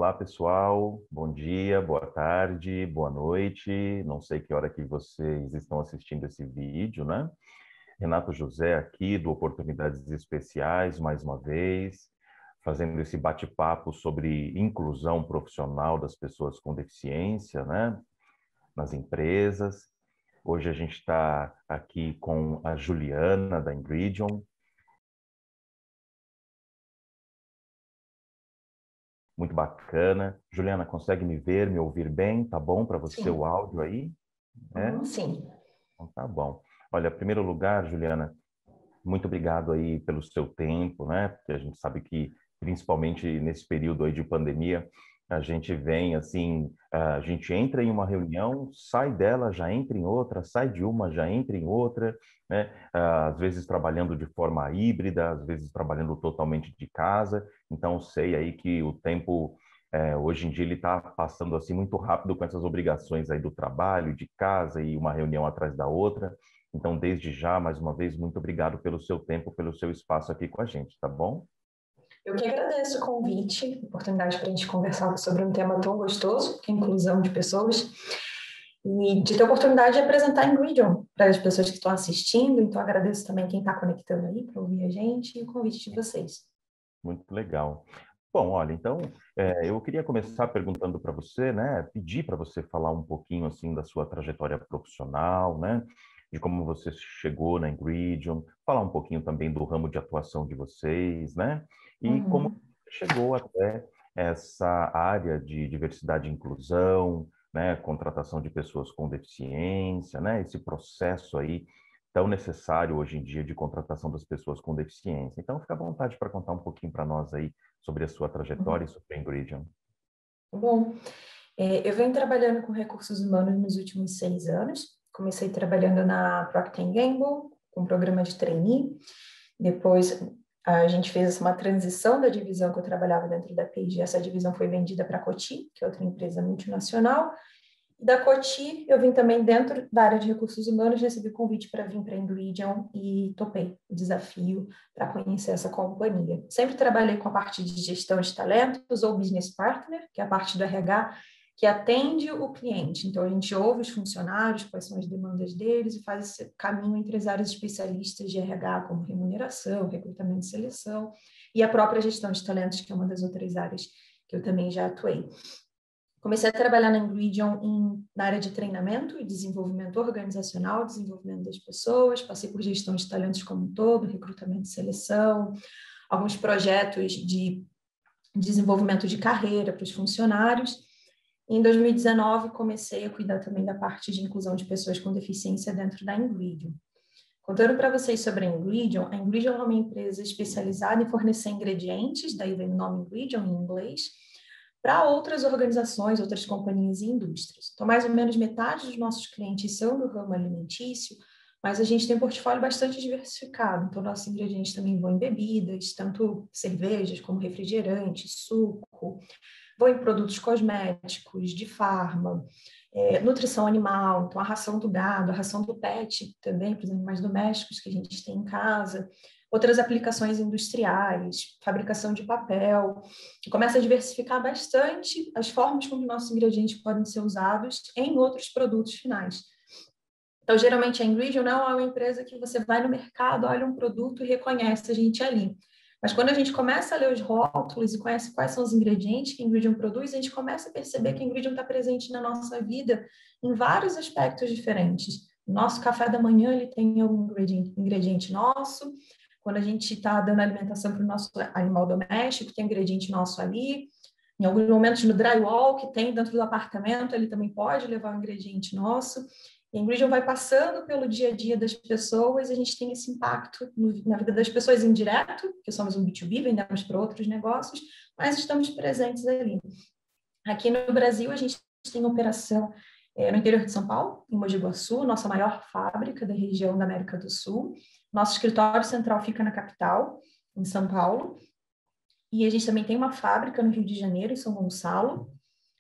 Olá, pessoal. Bom dia, boa tarde, boa noite. Não sei que hora que vocês estão assistindo esse vídeo, né? Renato José aqui do Oportunidades Especiais, mais uma vez, fazendo esse bate-papo sobre inclusão profissional das pessoas com deficiência, né? Nas empresas. Hoje a gente está aqui com a Juliana, da Ingridion. Muito bacana. Juliana, consegue me ver, me ouvir bem? Tá bom para você o Sim. áudio aí? É? Sim. Então tá bom. Olha, em primeiro lugar, Juliana, muito obrigado aí pelo seu tempo, né? Porque a gente sabe que, principalmente nesse período aí de pandemia, a gente vem assim, a gente entra em uma reunião, sai dela, já entra em outra, sai de uma, já entra em outra, né? Às vezes trabalhando de forma híbrida, às vezes trabalhando totalmente de casa. Então, sei aí que o tempo, hoje em dia, ele está passando assim muito rápido com essas obrigações aí do trabalho, de casa e uma reunião atrás da outra. Então, desde já, mais uma vez, muito obrigado pelo seu tempo, pelo seu espaço aqui com a gente, tá bom? Eu que agradeço o convite, a oportunidade para a gente conversar sobre um tema tão gostoso, que é a inclusão de pessoas, e de ter a oportunidade de apresentar a Ingridion para as pessoas que estão assistindo. Então, agradeço também quem está conectando aí para ouvir a gente e o convite de vocês. Muito legal. Bom, olha, então, eu queria começar perguntando para você, né, pedir para você falar um pouquinho, assim, da sua trajetória profissional, né, de como você chegou na Ingridion, falar um pouquinho também do ramo de atuação de vocês, né, e como Uhum. você chegou até essa área de diversidade e inclusão, né, contratação de pessoas com deficiência, né, esse processo aí tão necessário hoje em dia de contratação das pessoas com deficiência. Então, fica à vontade para contar um pouquinho para nós aí sobre a sua trajetória e sobre a Ingridion. Bom, eu venho trabalhando com recursos humanos nos últimos 6 anos. Comecei trabalhando na Procter Gamble, com um programa de trainee. Depois, a gente fez uma transição da divisão que eu trabalhava dentro da P&G. Essa divisão foi vendida para a Coty, que é outra empresa multinacional. Da Coty, eu vim também dentro da área de recursos humanos, recebi convite para vir para a Ingridion e topei o desafio para conhecer essa companhia. Sempre trabalhei com a parte de gestão de talentos ou business partner, que é a parte do RH, que atende o cliente. Então, a gente ouve os funcionários, quais são as demandas deles e faz esse caminho entre as áreas especialistas de RH, como remuneração, recrutamento e seleção, e a própria gestão de talentos, que é uma das outras áreas que eu também já atuei. Comecei a trabalhar na Ingridion na área de treinamento e desenvolvimento organizacional, desenvolvimento das pessoas, passei por gestão de talentos como um todo, recrutamento e seleção, alguns projetos de desenvolvimento de carreira para os funcionários. Em 2019, comecei a cuidar também da parte de inclusão de pessoas com deficiência dentro da Ingridion. Contando para vocês sobre a Ingridion é uma empresa especializada em fornecer ingredientes, daí vem o nome Ingridion em inglês, para outras organizações, outras companhias e indústrias. Então, mais ou menos metade dos nossos clientes são do ramo alimentício, mas a gente tem um portfólio bastante diversificado. Então, nossos ingredientes também vão em bebidas, tanto cervejas como refrigerantes, suco, vão em produtos cosméticos, de farma, nutrição animal, então a ração do gado, a ração do pet também, para os animais domésticos que a gente tem em casa, outras aplicações industriais, fabricação de papel, e começa a diversificar bastante as formas como nossos ingredientes podem ser usados em outros produtos finais. Então, geralmente, a Ingridion não é uma empresa que você vai no mercado, olha um produto e reconhece a gente ali. Mas quando a gente começa a ler os rótulos e conhece quais são os ingredientes que a Ingridion produz, a gente começa a perceber que a Ingridion está presente na nossa vida em vários aspectos diferentes. O nosso café da manhã, ele tem algum ingrediente nosso. Quando a gente está dando alimentação para o nosso animal doméstico, tem ingrediente nosso ali. Em alguns momentos, no drywall que tem dentro do apartamento, ele também pode levar um ingrediente nosso. E a Ingridion vai passando pelo dia a dia das pessoas, e a gente tem esse impacto na vida das pessoas indireto, porque somos um B2B, vendemos para outros negócios, mas estamos presentes ali. Aqui no Brasil, a gente tem operação no interior de São Paulo, em Mogi Guaçu, nossa maior fábrica da região da América do Sul. Nosso escritório central fica na capital, em São Paulo. E a gente também tem uma fábrica no Rio de Janeiro, em São Gonçalo.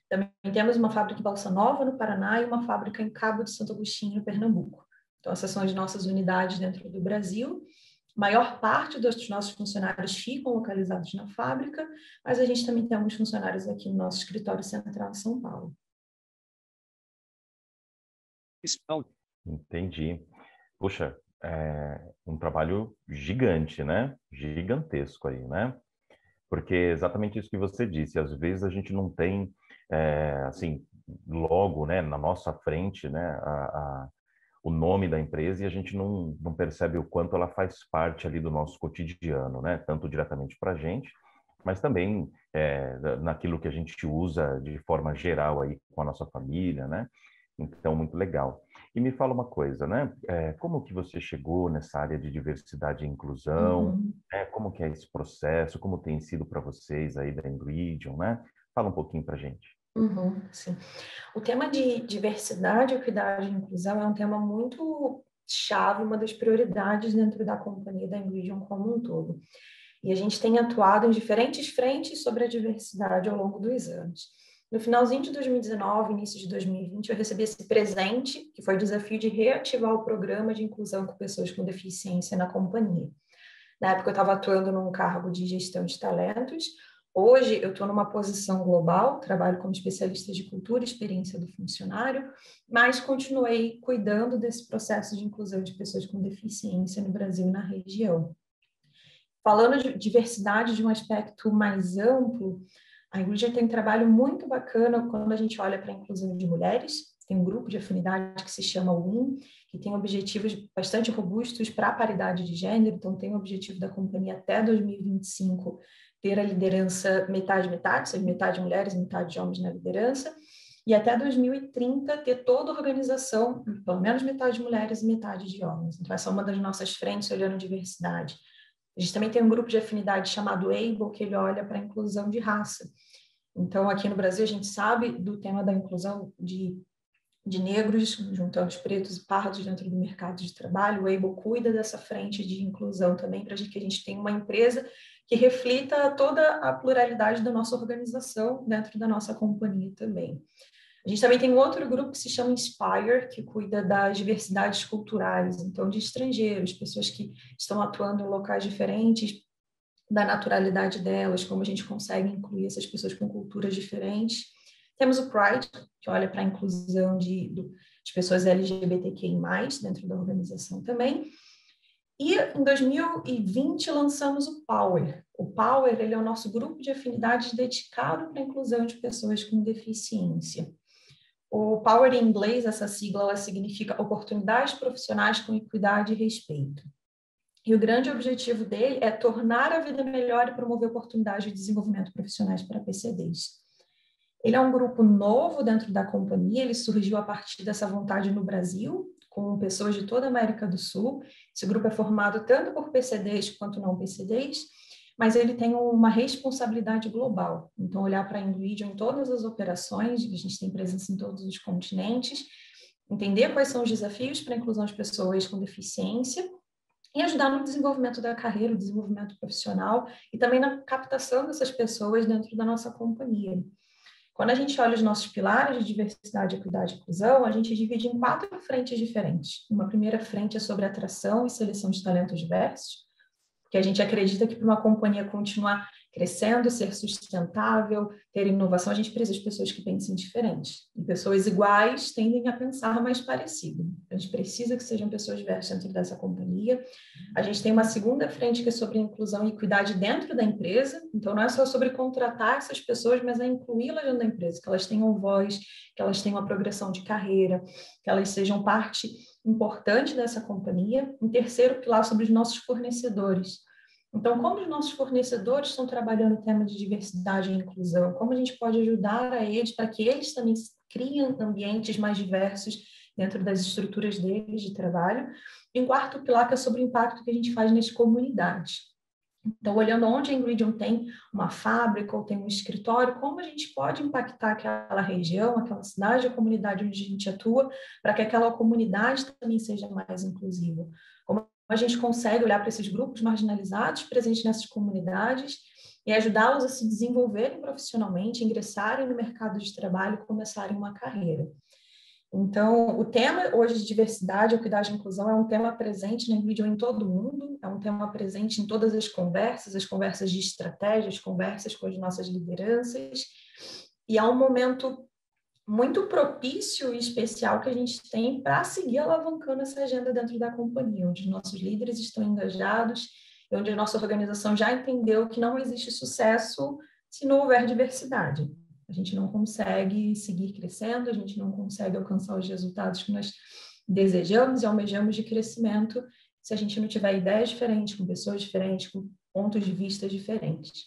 Também temos uma fábrica em Balsa Nova, no Paraná, e uma fábrica em Cabo de Santo Agostinho, no Pernambuco. Então, essas são as nossas unidades dentro do Brasil. maior parte dos nossos funcionários ficam localizados na fábrica, mas a gente também tem alguns funcionários aqui no nosso escritório central em São Paulo. Entendi. Puxa, um trabalho gigante, né? Gigantesco aí, né? Porque é exatamente isso que você disse. Às vezes a gente não tem, assim, logo, né, na nossa frente, né, o nome da empresa e a gente não percebe o quanto ela faz parte ali do nosso cotidiano, né? Tanto diretamente para a gente, mas também naquilo que a gente usa de forma geral aí com a nossa família, né? Então, muito legal. E me fala uma coisa, né? Como que você chegou nessa área de diversidade e inclusão? Uhum. Como que é esse processo? Como tem sido para vocês aí da Ingridion, né? Fala um pouquinho para a gente. Uhum, sim. O tema de diversidade, equidade e inclusão é um tema muito chave, uma das prioridades dentro da companhia da Ingridion como um todo. E a gente tem atuado em diferentes frentes sobre a diversidade ao longo dos anos. No finalzinho de 2019, início de 2020, eu recebi esse presente, que foi o desafio de reativar o programa de inclusão com pessoas com deficiência na companhia. Na época, eu estava atuando num cargo de gestão de talentos. Hoje, eu estou numa posição global, trabalho como especialista de cultura e experiência do funcionário, mas continuei cuidando desse processo de inclusão de pessoas com deficiência no Brasil e na região. Falando de diversidade de um aspecto mais amplo, a Ingrid tem um trabalho muito bacana quando a gente olha para a inclusão de mulheres. Tem um grupo de afinidade que se chama WIN, que tem objetivos bastante robustos para a paridade de gênero. Então, tem o objetivo da companhia até 2025 ter a liderança metade-metade, ou seja, metade mulheres, metade homens na liderança. E até 2030 ter toda a organização, pelo menos metade mulheres e metade de homens. Então, essa é uma das nossas frentes olhando diversidade. A gente também tem um grupo de afinidade chamado ABLE, que ele olha para a inclusão de raça. Então, aqui no Brasil, a gente sabe do tema da inclusão de negros, juntando os pretos e pardos dentro do mercado de trabalho. O ABLE cuida dessa frente de inclusão também, para que a gente tenha uma empresa que reflita toda a pluralidade da nossa organização dentro da nossa companhia também. A gente também tem um outro grupo que se chama Inspire, que cuida das diversidades culturais, então de estrangeiros, pessoas que estão atuando em locais diferentes, da naturalidade delas, como a gente consegue incluir essas pessoas com culturas diferentes. Temos o Pride, que olha para a inclusão de pessoas LGBTQI+, dentro da organização também. E em 2020 lançamos o Power. O Power ele é o nosso grupo de afinidades dedicado para a inclusão de pessoas com deficiência. O Power em inglês, essa sigla, ela significa oportunidades profissionais com equidade e respeito. E o grande objetivo dele é tornar a vida melhor e promover oportunidades de desenvolvimento profissionais para PCDs. Ele é um grupo novo dentro da companhia, ele surgiu a partir dessa vontade no Brasil, com pessoas de toda a América do Sul. Esse grupo é formado tanto por PCDs quanto não PCDs, mas ele tem uma responsabilidade global. Então, olhar para a Ingridion em todas as operações, a gente tem presença em todos os continentes, entender quais são os desafios para a inclusão de pessoas com deficiência e ajudar no desenvolvimento da carreira, o desenvolvimento profissional e também na captação dessas pessoas dentro da nossa companhia. Quando a gente olha os nossos pilares de diversidade, equidade e inclusão, a gente divide em 4 frentes diferentes. Uma primeira frente é sobre atração e seleção de talentos diversos, porque a gente acredita que para uma companhia continuar crescendo, ser sustentável, ter inovação, a gente precisa de pessoas que pensem diferentes. E pessoas iguais tendem a pensar mais parecido. A gente precisa que sejam pessoas diversas dentro dessa companhia. A gente tem uma segunda frente que é sobre inclusão e equidade dentro da empresa. Então, não é só sobre contratar essas pessoas, mas é incluí-las dentro da empresa, que elas tenham voz, que elas tenham uma progressão de carreira, que elas sejam parte importante dessa companhia. Um terceiro pilar sobre os nossos fornecedores. Então, como os nossos fornecedores estão trabalhando o tema de diversidade e inclusão? Como a gente pode ajudar a eles para que eles também criem ambientes mais diversos dentro das estruturas deles de trabalho? E um quarto pilar que é sobre o impacto que a gente faz nas comunidades. Então, olhando onde a Ingridion tem uma fábrica ou tem um escritório, como a gente pode impactar aquela região, aquela cidade, a comunidade onde a gente atua, para que aquela comunidade também seja mais inclusiva. Como a gente consegue olhar para esses grupos marginalizados presentes nessas comunidades e ajudá-los a se desenvolverem profissionalmente, ingressarem no mercado de trabalho e começarem uma carreira. Então, o tema hoje de diversidade, equidade e inclusão é um tema presente na Ingridion em todo mundo, é um tema presente em todas as conversas de estratégia, as conversas com as nossas lideranças, e é um momento muito propício e especial que a gente tem para seguir alavancando essa agenda dentro da companhia, onde nossos líderes estão engajados, e onde a nossa organização já entendeu que não existe sucesso se não houver diversidade. A gente não consegue seguir crescendo, a gente não consegue alcançar os resultados que nós desejamos e almejamos de crescimento se a gente não tiver ideias diferentes, com pessoas diferentes, com pontos de vista diferentes.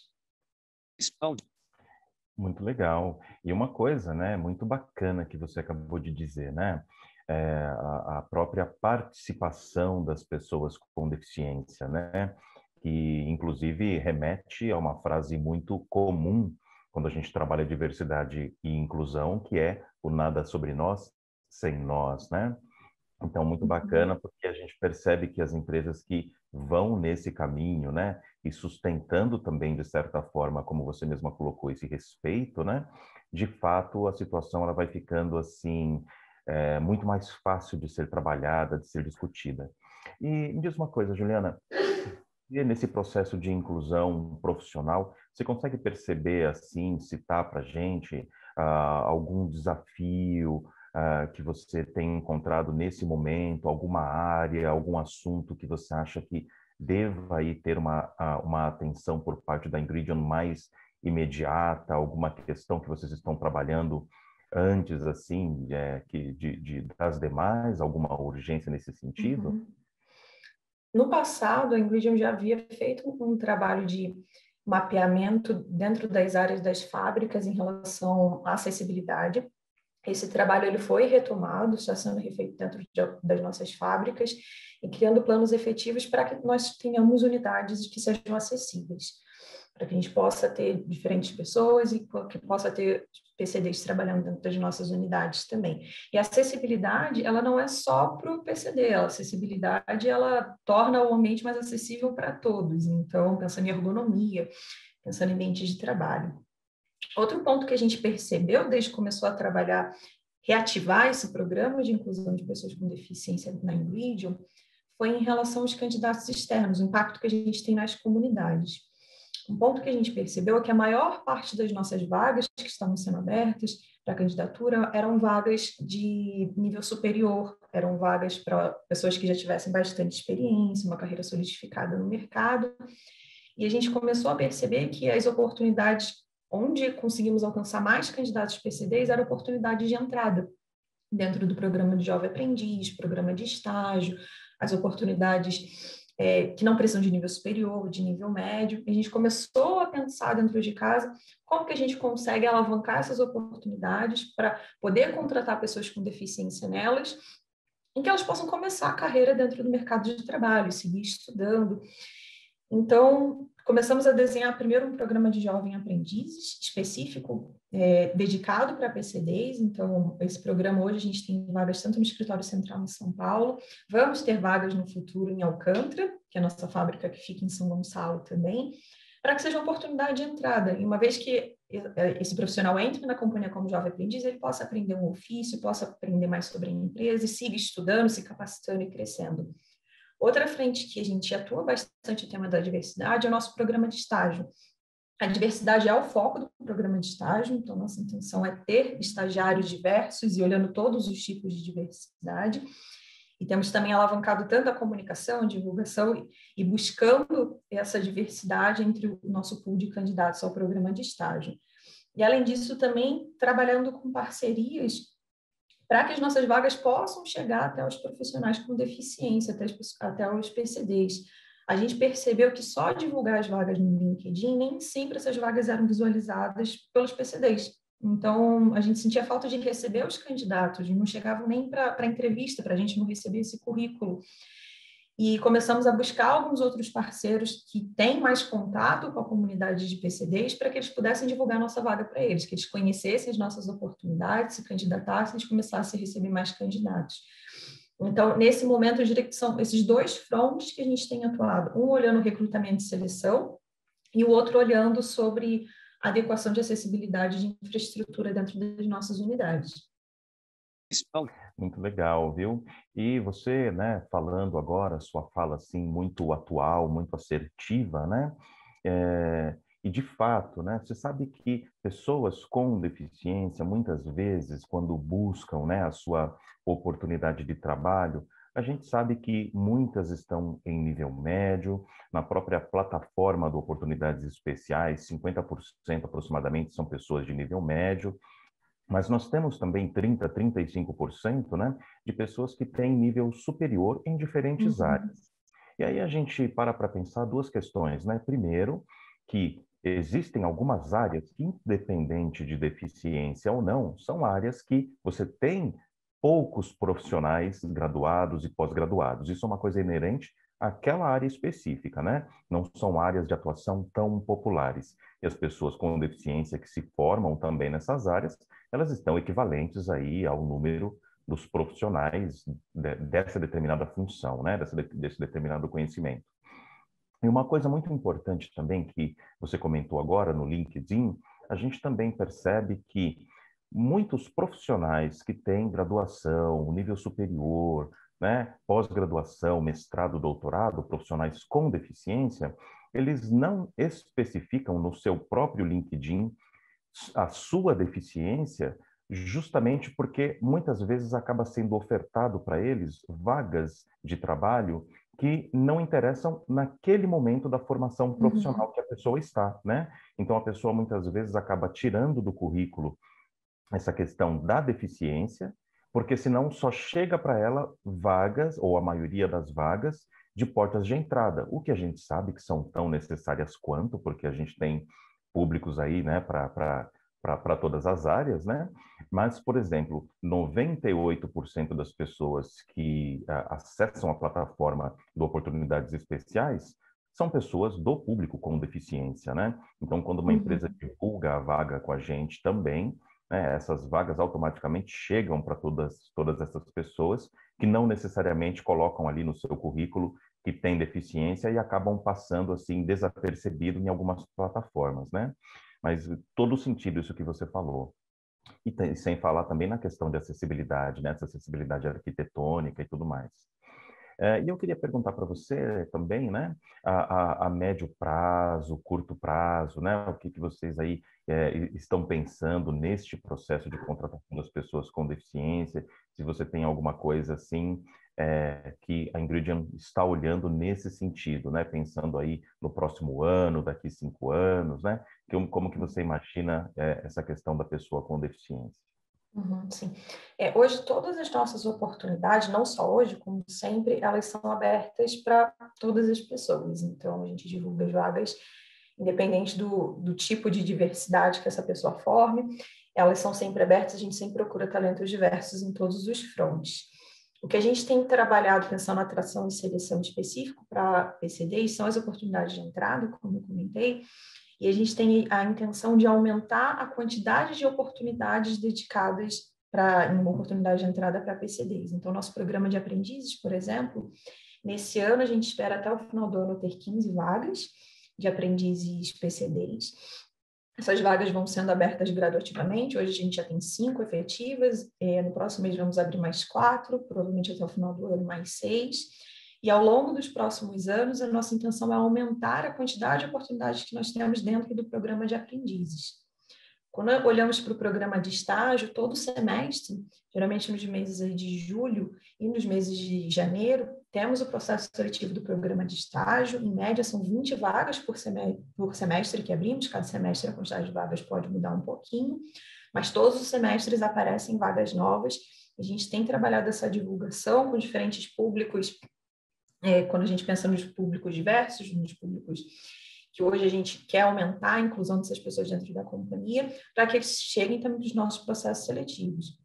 Muito legal. E uma coisa, né, muito bacana que você acabou de dizer, né? A própria participação das pessoas com deficiência, né? Que, inclusive, remete a uma frase muito comum quando a gente trabalha diversidade e inclusão, que é o nada sobre nós sem nós, né? Então, muito bacana, porque a gente percebe que as empresas que vão nesse caminho, né, e sustentando também, de certa forma, como você mesma colocou, esse respeito, né, de fato, a situação ela vai ficando, assim, muito mais fácil de ser trabalhada, de ser discutida. E me diz uma coisa, Juliana, e nesse processo de inclusão profissional, você consegue perceber, assim, citar para a gente algum desafio que você tem encontrado nesse momento, alguma área, algum assunto que você acha que deva aí ter uma atenção por parte da Ingridion mais imediata, alguma questão que vocês estão trabalhando antes, assim, das demais, alguma urgência nesse sentido? Uhum. No passado, a Ingridion já havia feito um trabalho de mapeamento dentro das áreas das fábricas em relação à acessibilidade. Esse trabalho ele foi retomado, está sendo refeito dentro das nossas fábricas e criando planos efetivos para que nós tenhamos unidades que sejam acessíveis, para que a gente possa ter diferentes pessoas e que possa ter PCDs trabalhando dentro das nossas unidades também. E a acessibilidade, ela não é só para o PCD, a acessibilidade, ela torna o ambiente mais acessível para todos. Então, pensando em ergonomia, pensando em ambientes de trabalho. Outro ponto que a gente percebeu desde que começou a trabalhar, reativar esse programa de inclusão de pessoas com deficiência na Ingridion, foi em relação aos candidatos externos, o impacto que a gente tem nas comunidades. Um ponto que a gente percebeu é que a maior parte das nossas vagas que estavam sendo abertas para candidatura eram vagas de nível superior, eram vagas para pessoas que já tivessem bastante experiência, uma carreira solidificada no mercado, e a gente começou a perceber que as oportunidades onde conseguimos alcançar mais candidatos PCDs era oportunidade de entrada dentro do programa de Jovem Aprendiz, programa de estágio, as oportunidades que não precisam de nível superior, de nível médio. E a gente começou a pensar dentro de casa como que a gente consegue alavancar essas oportunidades para poder contratar pessoas com deficiência nelas, em que elas possam começar a carreira dentro do mercado de trabalho, seguir estudando. Então, começamos a desenhar primeiro um programa de jovem aprendizes específico, dedicado para PCDs. Então, esse programa hoje a gente tem vagas tanto no Escritório Central em São Paulo, vamos ter vagas no futuro em Alcântara, que é a nossa fábrica que fica em São Gonçalo também, para que seja uma oportunidade de entrada. E uma vez que esse profissional entre na companhia como jovem aprendiz, ele possa aprender um ofício, possa aprender mais sobre a empresa e siga estudando, se capacitando e crescendo. Outra frente que a gente atua bastante no tema da diversidade é o nosso programa de estágio. A diversidade é o foco do programa de estágio, então nossa intenção é ter estagiários diversos e olhando todos os tipos de diversidade. E temos também alavancado tanto a comunicação, a divulgação e buscando essa diversidade entre o nosso pool de candidatos ao programa de estágio. E, além disso, também trabalhando com parcerias para que as nossas vagas possam chegar até os profissionais com deficiência, até os PCDs. A gente percebeu que só divulgar as vagas no LinkedIn, nem sempre essas vagas eram visualizadas pelos PCDs. Então, a gente sentia falta de receber os candidatos, não chegavam nem para a entrevista, para a gente não receber esse currículo. E começamos a buscar alguns outros parceiros que têm mais contato com a comunidade de PCDs para que eles pudessem divulgar a nossa vaga para eles, que eles conhecessem as nossas oportunidades, se candidatassem, eles começassem a receber mais candidatos. Então, nesse momento, eu diria que são esses dois fronts que a gente tem atuado, um olhando recrutamento e seleção e o outro olhando sobre adequação de acessibilidade de infraestrutura dentro das nossas unidades. Muito legal, viu? E você, né, falando agora, sua fala assim muito atual, muito assertiva, né? E de fato, né, você sabe que pessoas com deficiência, muitas vezes, quando buscam, né, a sua oportunidade de trabalho, a gente sabe que muitas estão em nível médio, na própria plataforma do Oportunidades Especiais, 50% aproximadamente são pessoas de nível médio, mas nós temos também 35%, né, de pessoas que têm nível superior em diferentes Uhum, áreas. E aí a gente para pensar duas questões, né? Primeiro, que existem algumas áreas que, independente de deficiência ou não, são áreas que você tem poucos profissionais graduados e pós-graduados. Isso é uma coisa inerente àquela área específica, né? Não são áreas de atuação tão populares. E as pessoas com deficiência que se formam também nessas áreas, elas estão equivalentes aí ao número dos profissionais dessa determinada função, né? Desse determinado conhecimento. E uma coisa muito importante também que você comentou agora no LinkedIn, a gente também percebe que muitos profissionais que têm graduação, nível superior, né, pós-graduação, mestrado, doutorado, profissionais com deficiência, eles não especificam no seu próprio LinkedIn a sua deficiência, justamente porque muitas vezes acaba sendo ofertado para eles vagas de trabalho que não interessam naquele momento da formação uhum, profissional que a pessoa está, né? Então a pessoa muitas vezes acaba tirando do currículo essa questão da deficiência, porque senão só chega para ela vagas, ou a maioria das vagas, de portas de entrada, o que a gente sabe que são tão necessárias quanto, porque a gente tem públicos aí, né, para todas as áreas, né? Mas, por exemplo, 98% das pessoas que acessam a plataforma do Oportunidades Especiais são pessoas do público com deficiência, né? Então, quando uma empresa uhum. divulga a vaga com a gente também, né, essas vagas automaticamente chegam para todas essas pessoas que não necessariamente colocam ali no seu currículo que tem deficiência e acabam passando assim desapercebido em algumas plataformas, né? Mas todo sentido isso que você falou. E sem falar também na questão de acessibilidade, né? Essa acessibilidade arquitetônica e tudo mais. E eu queria perguntar para você também, né, a médio prazo, curto prazo, né, o que vocês aí estão pensando neste processo de contratação das pessoas com deficiência, se você tem alguma coisa assim que a Ingredient está olhando nesse sentido, né, pensando aí no próximo ano, daqui 5 anos, né, como que você imagina essa questão da pessoa com deficiência? Uhum, sim. Hoje, todas as nossas oportunidades, não só hoje, como sempre, elas são abertas para todas as pessoas. Então, a gente divulga as vagas, independente do tipo de diversidade que essa pessoa forme, elas são sempre abertas, a gente sempre procura talentos diversos em todos os fronts. O que a gente tem trabalhado pensando na atração e seleção específico para PCDs são as oportunidades de entrada, como eu comentei, e a gente tem a intenção de aumentar a quantidade de oportunidades dedicadas para uma oportunidade de entrada para PCDs. Então, nosso programa de aprendizes, por exemplo, nesse ano a gente espera até o final do ano ter 15 vagas de aprendizes PCDs. Essas vagas vão sendo abertas gradativamente. Hoje a gente já tem 5 efetivas. No próximo mês vamos abrir mais 4, provavelmente até o final do ano mais 6. E ao longo dos próximos anos, a nossa intenção é aumentar a quantidade de oportunidades que nós temos dentro do programa de aprendizes. Quando olhamos para o programa de estágio, todo semestre, geralmente nos meses aí de julho e nos meses de janeiro, temos o processo seletivo do programa de estágio. Em média, são 20 vagas por semestre que abrimos. Cada semestre a quantidade de vagas pode mudar um pouquinho, mas todos os semestres aparecem vagas novas. A gente tem trabalhado essa divulgação com diferentes públicos, quando a gente pensa nos públicos diversos, nos públicos que hoje a gente quer aumentar a inclusão dessas pessoas dentro da companhia, para que eles cheguem também dos nossos processos seletivos.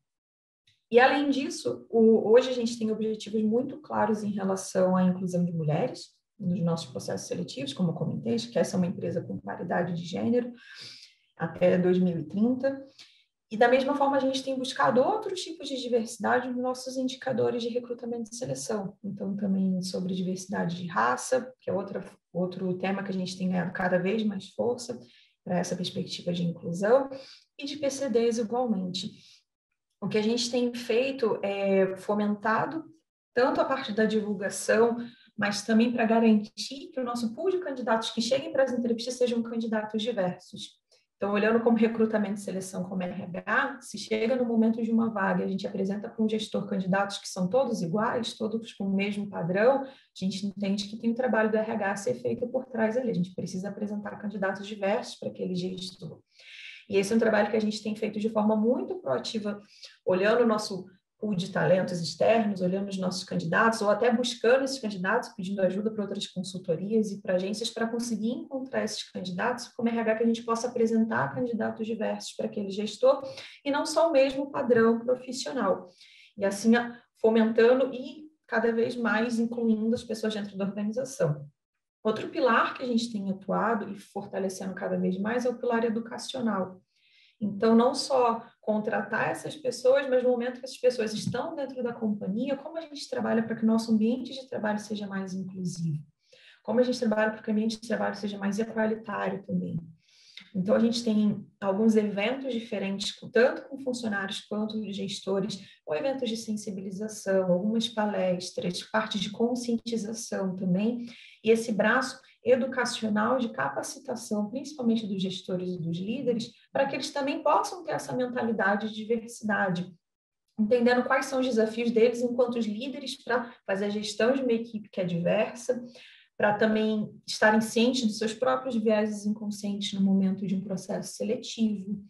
E, além disso, hoje a gente tem objetivos muito claros em relação à inclusão de mulheres nos nossos processos seletivos, como eu comentei, que essa é uma empresa com paridade de gênero até 2030. E, da mesma forma, a gente tem buscado outros tipos de diversidade nos nossos indicadores de recrutamento e seleção. Então, também sobre diversidade de raça, que é outro tema que a gente tem ganhado cada vez mais força para essa perspectiva de inclusão, e de PCDs igualmente. O que a gente tem feito é fomentado tanto a parte da divulgação, mas também para garantir que o nosso pool de candidatos que cheguem para as entrevistas sejam candidatos diversos. Então, olhando como recrutamento e seleção como RH, se chega no momento de uma vaga, a gente apresenta para um gestor candidatos que são todos iguais, todos com o mesmo padrão, a gente entende que tem um trabalho do RH a ser feito por trás ali. A gente precisa apresentar candidatos diversos para aquele gestor. E esse é um trabalho que a gente tem feito de forma muito proativa, olhando o nosso pool de talentos externos, olhando os nossos candidatos, ou até buscando esses candidatos, pedindo ajuda para outras consultorias e para agências para conseguir encontrar esses candidatos, como RH que a gente possa apresentar candidatos diversos para aquele gestor, e não só o mesmo padrão profissional. E assim, fomentando e cada vez mais incluindo as pessoas dentro da organização. Outro pilar que a gente tem atuado e fortalecendo cada vez mais é o pilar educacional. Então, não só contratar essas pessoas, mas no momento que essas pessoas estão dentro da companhia, como a gente trabalha para que o nosso ambiente de trabalho seja mais inclusivo? Como a gente trabalha para que o ambiente de trabalho seja mais igualitário também? Então, a gente tem alguns eventos diferentes, tanto com funcionários quanto gestores, ou eventos de sensibilização, algumas palestras, parte de conscientização também, e esse braço educacional de capacitação, principalmente dos gestores e dos líderes, para que eles também possam ter essa mentalidade de diversidade, entendendo quais são os desafios deles enquanto os líderes para fazer a gestão de uma equipe que é diversa, para também estarem cientes dos seus próprios vieses inconscientes no momento de um processo seletivo,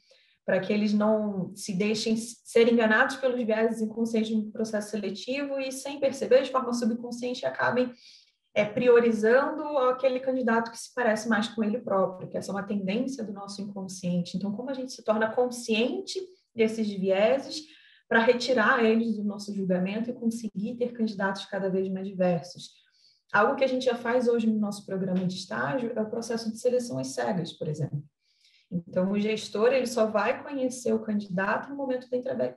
para que eles não se deixem ser enganados pelos vieses inconscientes de um processo seletivo e, sem perceber, de forma subconsciente, acabem priorizando aquele candidato que se parece mais com ele próprio, que essa é uma tendência do nosso inconsciente. Então, como a gente se torna consciente desses vieses para retirar eles do nosso julgamento e conseguir ter candidatos cada vez mais diversos? Algo que a gente já faz hoje no nosso programa de estágio é o processo de seleção às cegas, por exemplo. Então, o gestor ele só vai conhecer o candidato no momento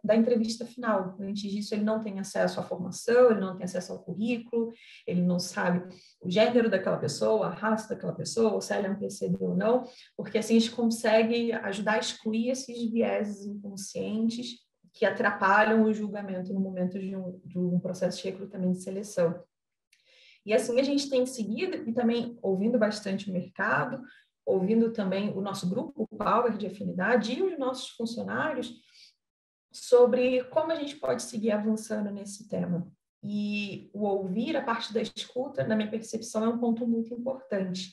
da entrevista final. Antes disso, ele não tem acesso à formação, ele não tem acesso ao currículo, ele não sabe o gênero daquela pessoa, a raça daquela pessoa, se ela é um PCD ou não, porque assim a gente consegue ajudar a excluir esses vieses inconscientes que atrapalham o julgamento no momento de um processo de recrutamento e seleção. E assim a gente tem seguido e também ouvindo bastante o mercado, ouvindo também o nosso grupo, o Power de Afinidade e os nossos funcionários sobre como a gente pode seguir avançando nesse tema. E o ouvir, a parte da escuta, na minha percepção, é um ponto muito importante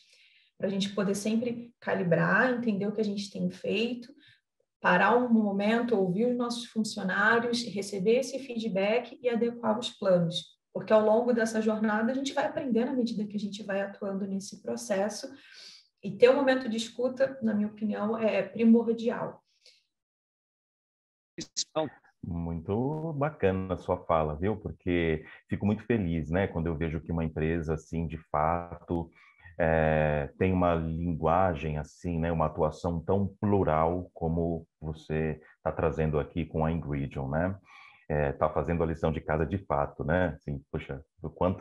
para a gente poder sempre calibrar, entender o que a gente tem feito, parar um momento, ouvir os nossos funcionários, receber esse feedback e adequar os planos. Porque ao longo dessa jornada a gente vai aprendendo à medida que a gente vai atuando nesse processo. E ter um momento de escuta, na minha opinião, é primordial. Muito bacana a sua fala, viu? Porque fico muito feliz, né, quando eu vejo que uma empresa, assim, de fato, tem uma linguagem, assim, né, uma atuação tão plural como você está trazendo aqui com a Ingridion, né? Tá fazendo a lição de casa de fato, né? Assim, poxa,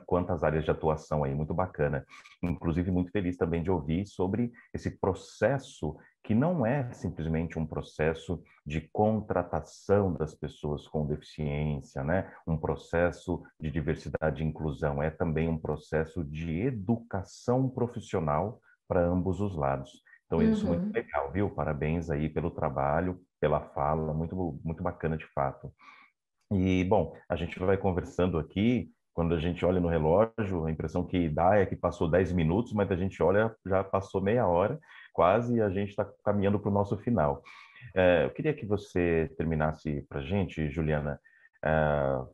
quantas áreas de atuação aí, muito bacana. Inclusive, muito feliz também de ouvir sobre esse processo que não é simplesmente um processo de contratação das pessoas com deficiência, né? Um processo de diversidade e inclusão, é também um processo de educação profissional para ambos os lados. Então, isso é muito legal, viu? Parabéns aí pelo trabalho, pela fala, muito, muito bacana de fato. E, bom, a gente vai conversando aqui, quando a gente olha no relógio, a impressão que dá é que passou 10 minutos, mas a gente olha, já passou meia hora quase, e a gente está caminhando para o nosso final. Eu queria que você terminasse para a gente, Juliana,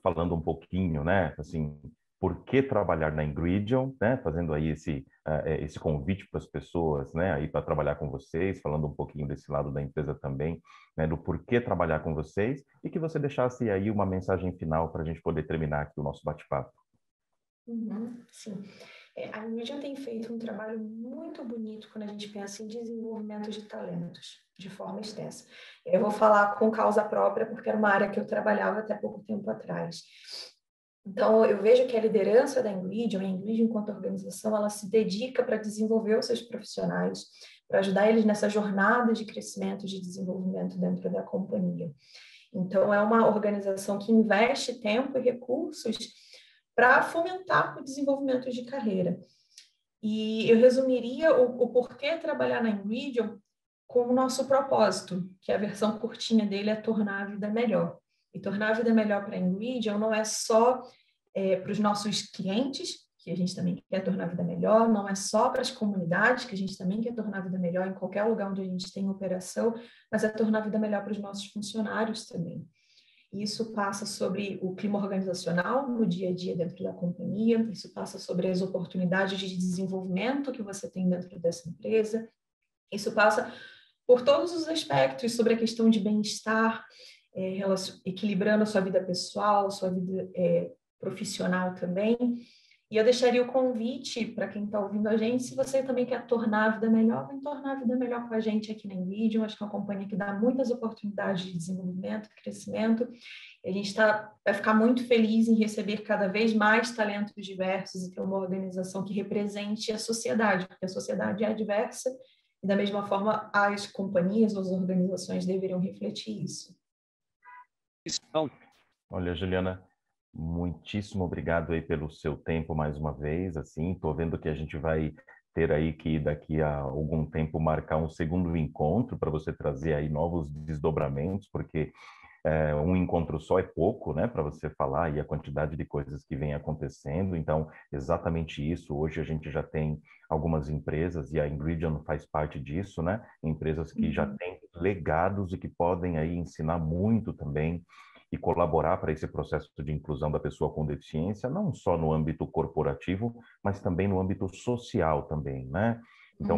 falando um pouquinho, né, assim, por que trabalhar na Ingridion, né, fazendo aí esse convite para as pessoas, né, aí para trabalhar com vocês, falando um pouquinho desse lado da empresa também, né, do porquê trabalhar com vocês, e que você deixasse aí uma mensagem final para a gente poder terminar aqui o nosso bate-papo. Sim. A Ingridion tem feito um trabalho muito bonito quando a gente pensa em desenvolvimento de talentos, de forma extensa. Eu vou falar com causa própria, porque era uma área que eu trabalhava até pouco tempo atrás. Então, eu vejo que a liderança da Ingridion, a Ingridion enquanto organização, ela se dedica para desenvolver os seus profissionais, para ajudar eles nessa jornada de crescimento, de desenvolvimento dentro da companhia. Então, é uma organização que investe tempo e recursos para fomentar o desenvolvimento de carreira. E eu resumiria o porquê trabalhar na Ingridion com o nosso propósito, que a versão curtinha dele é tornar a vida melhor. E tornar a vida melhor para a Ingridion não é só para os nossos clientes, que a gente também quer tornar a vida melhor, não é só para as comunidades, que a gente também quer tornar a vida melhor em qualquer lugar onde a gente tem operação, mas é tornar a vida melhor para os nossos funcionários também. Isso passa sobre o clima organizacional no dia a dia dentro da companhia, isso passa sobre as oportunidades de desenvolvimento que você tem dentro dessa empresa, isso passa por todos os aspectos sobre a questão de bem-estar, equilibrando a sua vida pessoal, sua vida profissional também. E eu deixaria o convite para quem está ouvindo a gente, se você também quer tornar a vida melhor, vem tornar a vida melhor com a gente aqui na Ingridion. Acho que é uma companhia que dá muitas oportunidades de desenvolvimento, crescimento. E a gente vai ficar muito feliz em receber cada vez mais talentos diversos e ter uma organização que represente a sociedade, porque a sociedade é diversa e, da mesma forma, as companhias ou as organizações deveriam refletir isso. Olha, Juliana, muitíssimo obrigado aí pelo seu tempo mais uma vez, assim, estou vendo que a gente vai ter aí que daqui a algum tempo marcar um segundo encontro para você trazer aí novos desdobramentos, porque um encontro só é pouco, né, para você falar e a quantidade de coisas que vem acontecendo. Então, exatamente isso. Hoje a gente já tem algumas empresas e a Ingridion faz parte disso, né? Empresas que já têm legados e que podem aí ensinar muito também e colaborar para esse processo de inclusão da pessoa com deficiência, não só no âmbito corporativo, mas também no âmbito social também, né? Então,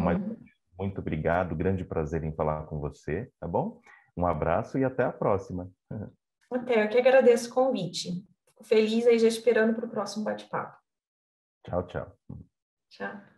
muito obrigado, grande prazer em falar com você, tá bom? Um abraço e até a próxima. Até, eu que agradeço o convite. Fico feliz aí já esperando para o próximo bate-papo. Tchau, tchau. Tchau.